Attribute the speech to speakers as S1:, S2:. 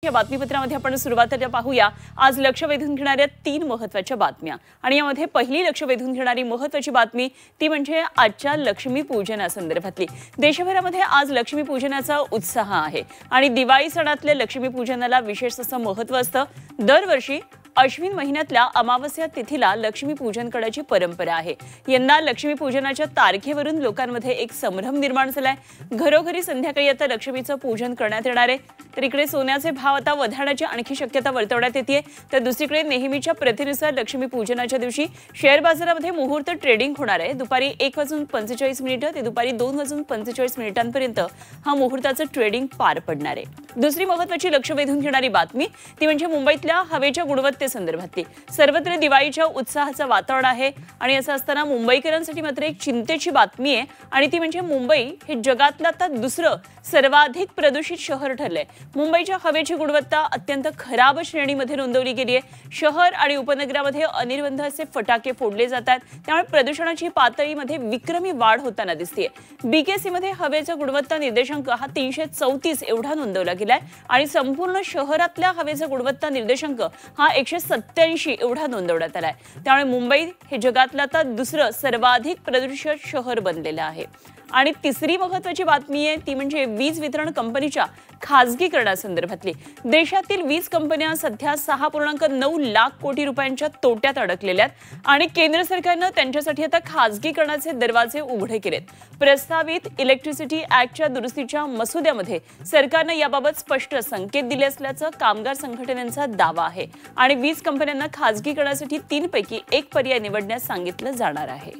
S1: या बातमीपत्रामध्ये आपण सुरुवातीला पाहूया आज लक्ष वेधून घेणाऱ्या 3 महत्त्वाच्या बातम्या आणि यामध्ये पहिली लक्ष वेधून घेणारी महत्त्वाची बातमी ती म्हणजे आजच्या लक्ष्मी पूजनासंदर्भातली। देशभरामध्ये आज लक्ष्मी पूजनाचा उत्साह आहे आणि दिवाळी सणातल्या लक्ष्मी पूजनाला विशेष असं महत्त्व असतं। दरवर्षी अश्विन महिन्यातल्या अमावस्या तिथीला लक्ष्मी पूजन करण्याची परंपरा आहे। यंदा लक्ष्मी पूजनाच्या तारखेवरून लोकांमध्ये एक संभ्रम निर्माण झालाय। घरोघरी संध्याकाळी आता लक्ष्मीचं पूजन करण्यात येणार आहे। तर इकडे सोन्याचे भाव आता वधारण्याची आणखी शक्यता वर्तवण्यात येते। तर दुसरीकडे नेहमीच्या प्रथेनुसार लक्ष्मी पूजनाच्या दिवशी शेअर बाजारामध्ये मुहूर्त ट्रेडिंग होणार आहे। दुपारी 1:45 ते दुपारी 2:45 हा मुहूर्ताचं ट्रेडिंग पार पडणार आहे। दुसरी महत्त्वाची लक्ष वेधून घेणारी बातमी ती म्हणजे मुंबईतल्या हवेच्या गुणवत्तेसंदर्भातली। सर्वत्र दिवाळीच्या उत्साहाचं वातावरण आहे आणि असं असताना मुंबईकरांसाठी मात्र एक चिंतेची बातमी आहे आणि ती म्हणजे मुंबई हे जगातलं आता दुसरं सर्वाधिक प्रदूषित शहर ठरलंय। मुंबईच्या हवेची गुणवत्ता अत्यंत खराब श्रेणीमध्ये नोंदवली गेली आहे। शहर आणि उपनगरामध्ये अनिर्बंध असे फटाके फोडले जातात, त्यामुळे प्रदूषणाची पातळीमध्ये विक्रमी वाढ होताना दिसते। बीकेसी मध्ये हवेचा गुणवत्ता निर्देशांक हा 334 एवढा नोंदवला गेलाय आणि संपूर्ण शहरातल्या हवेचा गुणवत्ता निर्देशांक हा 187 एवढा नोंदवण्यात आलाय। त्यामुळे मुंबई हे जगातलं आता दुसरं सर्वाधिक प्रदूषित शहर बनलेलं आहे। आणि तिसरी महत्त्वाची बातमी आहे ती म्हणजे वीज वितरण कंपनीच्या खासगीकरणासंदर्भातली। देशातील वीज कंपन्या सध्या 6.9 लाख कोटी रुपयांच्या तोट्यात अडकलेल्या आहेत आणि केंद्र सरकारने त्यांच्यासाठी आता खासगीकरणाचे दरवाजे उघडे केलेत। प्रस्तावित इलेक्ट्रिसिटी ऍक्टच्या दुरुस्तीच्या मसुद्यामध्ये सरकारने याबाबत स्पष्ट संकेत दिले असल्याचं कामगार संघटनांचा दावा आहे आणि वीज कंपन्यांना खासगीकरणासाठी 3 पैकी 1 पर्याय निवडण्यास सांगितलं जाणार आहे।